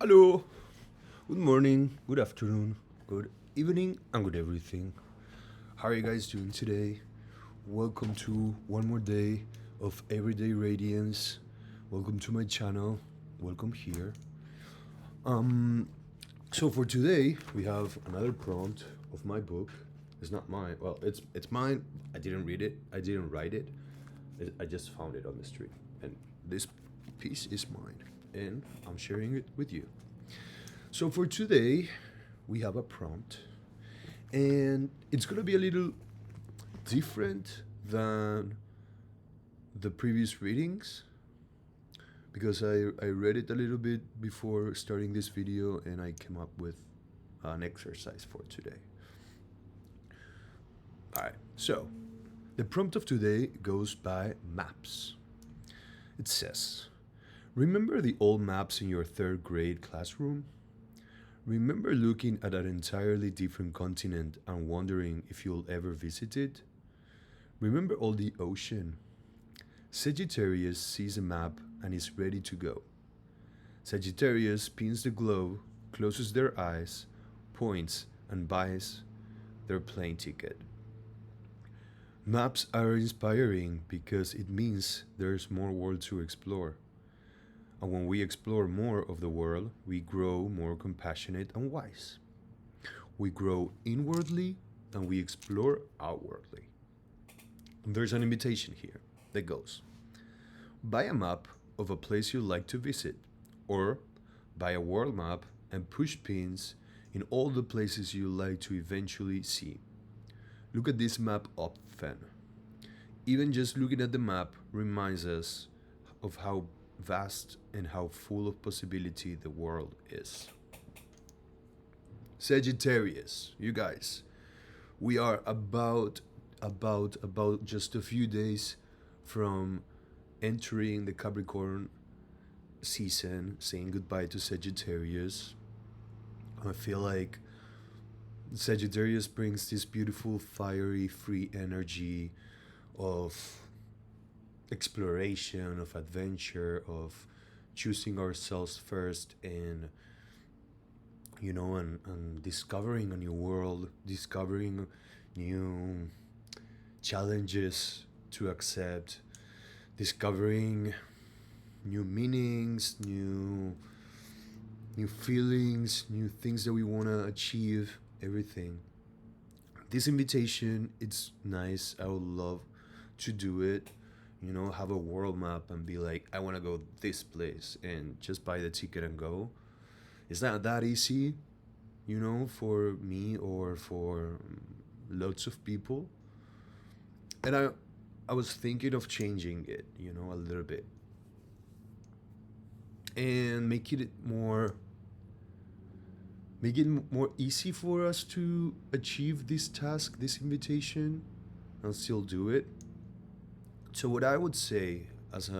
Hello, good morning, good afternoon, good evening, and good everything. How are you guys doing today? Welcome to one more day of Everyday Radiance. Welcome to my channel. Welcome here. So for today, we have another prompt of my book. It's not mine. Well, it's mine. I didn't read it. I didn't write it. I just found it on the street, and this piece is mine, and I'm sharing it with you. So for today, we have a prompt, and it's gonna be a little different than the previous readings because I read it a little bit before starting this video and I came up with an exercise for today. Alright, so the prompt of today goes by maps. It says, remember the old maps in your third grade classroom? Remember looking at an entirely different continent and wondering if you'll ever visit it? Remember all the ocean? Sagittarius sees a map and is ready to go. Sagittarius pins the globe, closes their eyes, points, and buys their plane ticket. Maps are inspiring because it means there's more world to explore. And when we explore more of the world, we grow more compassionate and wise. We grow inwardly and we explore outwardly. And there's an invitation here that goes, buy a map of a place you'd like to visit, or buy a world map and push pins in all the places you'd like to eventually see. Look at this map often. Even just looking at the map reminds us of how vast and how full of possibility the world is. Sagittarius, you guys, we are about just a few days from entering the Capricorn season, saying goodbye to Sagittarius. I feel like Sagittarius brings this beautiful, fiery, free energy of exploration, of adventure, of choosing ourselves first, and and discovering a new world, discovering new challenges to accept, discovering new meanings, new feelings, new things that we want to achieve, everything. This invitation, it's nice. I would love to do it. Have a world map and be like, I want to go this place and just buy the ticket and go. It's not that easy, for me or for lots of people. And I was thinking of changing it, a little bit and make it more easy for us to achieve this task, this invitation, and still do it. So what I would say as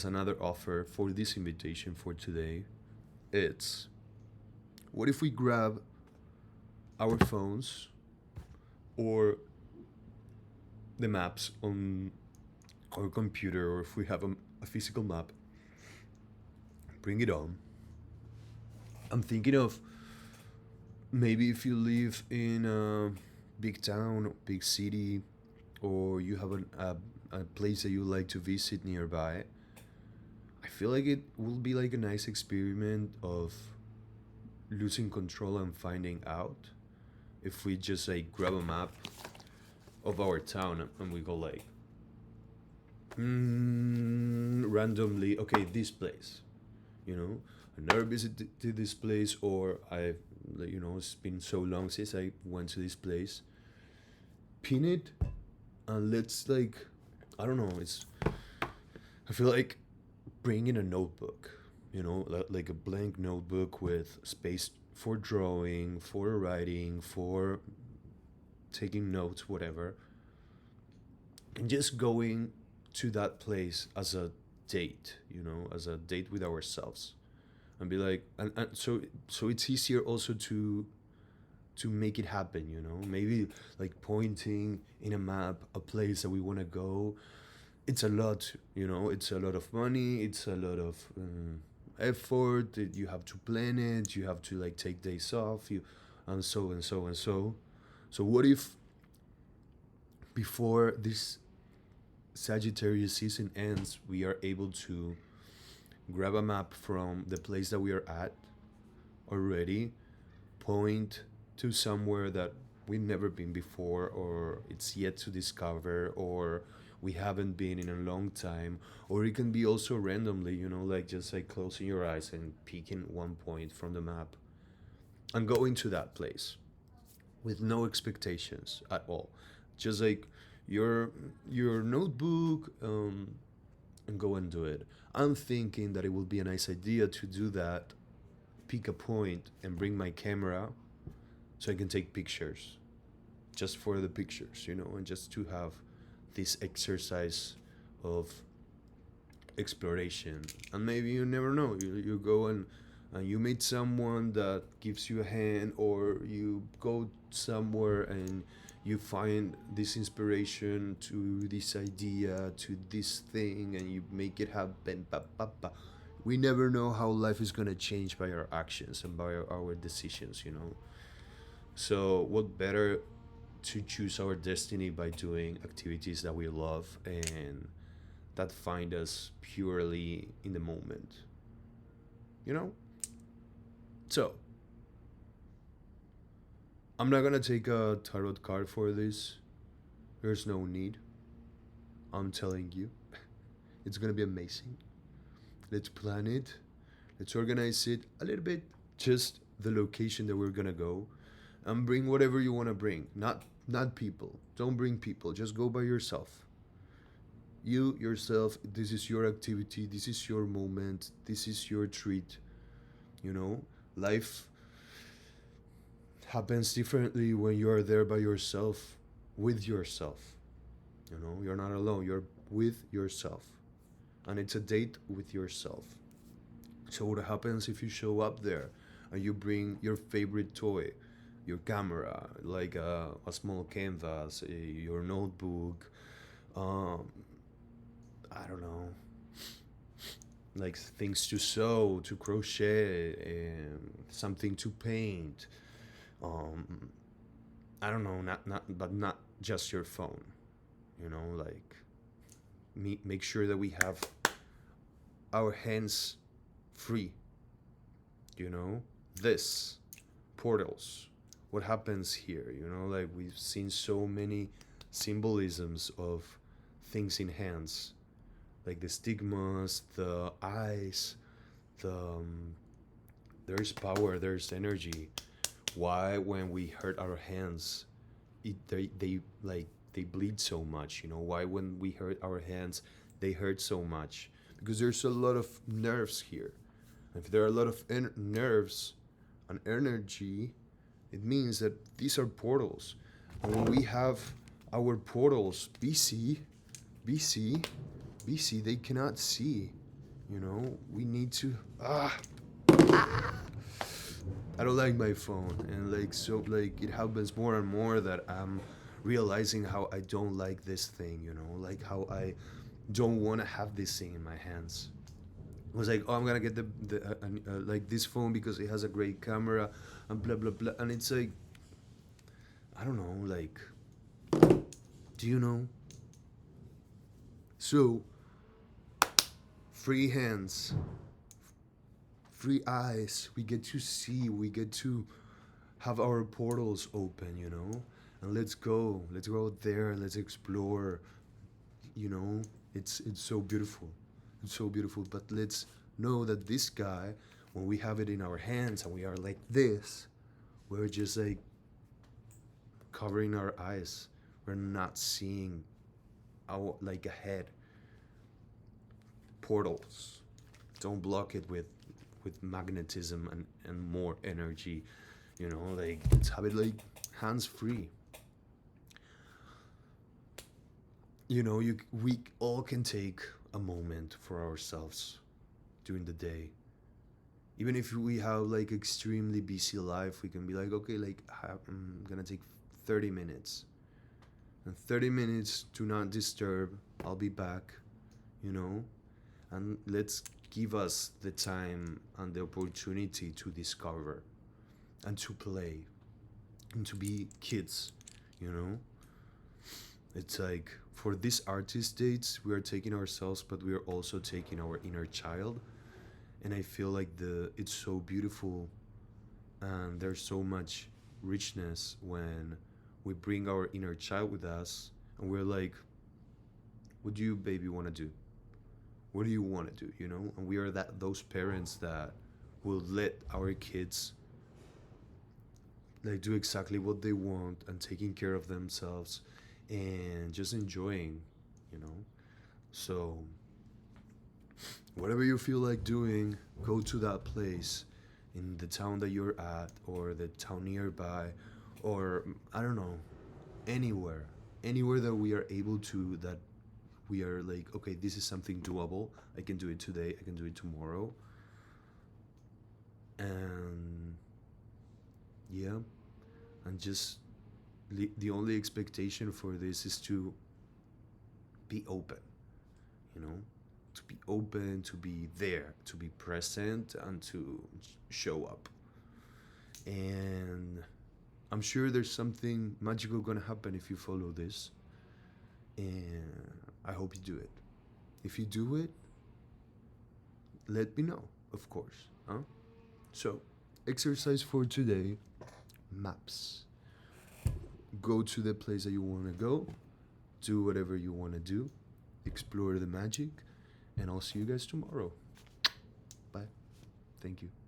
another offer for this invitation for today, it's, what if we grab our phones or the maps on our computer, or if we have a physical map, bring it on. I'm thinking of, maybe if you live in a big town, big city, or you have a place that you like to visit nearby, I feel like it will be like a nice experiment of losing control and finding out if we just like grab a map of our town and we go like, randomly, okay, this place, I never visited this place, or it's been so long since I went to this place. Pin it, and let's like, I don't know. I feel like bringing a notebook, like a blank notebook with space for drawing, for writing, for taking notes, whatever, and just going to that place as a date, as a date with ourselves, and be like, and so it's easier also to make it happen, maybe like pointing in a map a place that we want to go. It's a lot, it's a lot of money, it's a lot of effort. You have to plan it. You have to like take days off. You and so and so and so. So what if before this Sagittarius season ends, we are able to grab a map from the place that we are at already, point to somewhere that we've never been before, or it's yet to discover, or we haven't been in a long time, or it can be also randomly, like just like closing your eyes and picking one point from the map and going to that place with no expectations at all. Just like your notebook, and go and do it. I'm thinking that it would be a nice idea to do that, pick a point and bring my camera so I can take pictures, just for the pictures, and just to have this exercise of exploration. And maybe you never know, you go and you meet someone that gives you a hand, or you go somewhere and you find this inspiration to this idea, to this thing, and you make it happen. We never know how life is going to change by our actions and by our decisions. So what better to choose our destiny by doing activities that we love and that find us purely in the moment, you know so I'm not gonna take a tarot card for this. There's no need. I'm telling you, it's gonna be amazing. Let's plan it. Let's organize it a little bit. Just the location that we're gonna go, and bring whatever you wanna bring. Not people. Don't bring people. Just go by yourself. You yourself. This is your activity. This is your moment. This is your treat. Life happens differently when you are there by yourself, with yourself. You're not alone. You're with yourself, and it's a date with yourself. So what happens if you show up there and you bring your favorite toy, your camera, like a small canvas, your notebook, I don't know, like things to sew, to crochet, and something to paint. I don't know, but not just your phone. Like make sure that we have our hands free. This portals. What happens here? Like we've seen so many symbolisms of things in hands, like the stigmas, the eyes, the there's power, there's energy. Why when we hurt our hands, they bleed so much? Why when we hurt our hands, they hurt so much? Because there's a lot of nerves here. If there are a lot of nerves and energy, it means that these are portals. And when we have our portals busy, they cannot see. We need to. I don't like my phone, and it happens more and more that I'm realizing how I don't like this thing. Like how I don't want to have this thing in my hands. I was like, oh, I'm gonna get like this phone because it has a great camera and blah blah blah, and it's like, I don't know, like, do you know? So, free hands, free eyes. We get to see. We get to have our portals open. And let's go out there. Let's explore. It's so beautiful. It's so beautiful. But let's know that this guy, when we have it in our hands and we are like this, we're just like covering our eyes. We're not seeing our like ahead. Portals. Don't block it with magnetism and more energy. Like let's have it like hands free. We all can take a moment for ourselves during the day. Even if we have like extremely busy life, we can be like, okay, like I'm gonna take 30 minutes. And 30 minutes, do not disturb. I'll be back, and let's give us the time and the opportunity to discover and to play and to be kids, you know? It's like for these artist dates, we are taking ourselves, but we are also taking our inner child. And I feel like it's so beautiful and there's so much richness when we bring our inner child with us and we're like, what do you baby want to do? What do you want to do, you know? And we are those parents that will let our kids like do exactly what they want and taking care of themselves and just enjoying, you know? So whatever you feel like doing, go to that place in the town that you're at or the town nearby or I don't know, anywhere. Anywhere that we are able to that we are like, okay, this is something doable. I can do it today, I can do it tomorrow. And yeah, and just the only expectation for this is to be open, you know, to be open, to be there, to be present, and to show up. And I'm sure there's something magical gonna happen if you follow this. And I hope you do it. If you do it, let me know, of course. Huh? So, exercise for today, maps. Go to the place that you want to go, do whatever you want to do, explore the magic, and I'll see you guys tomorrow. Bye. Thank you.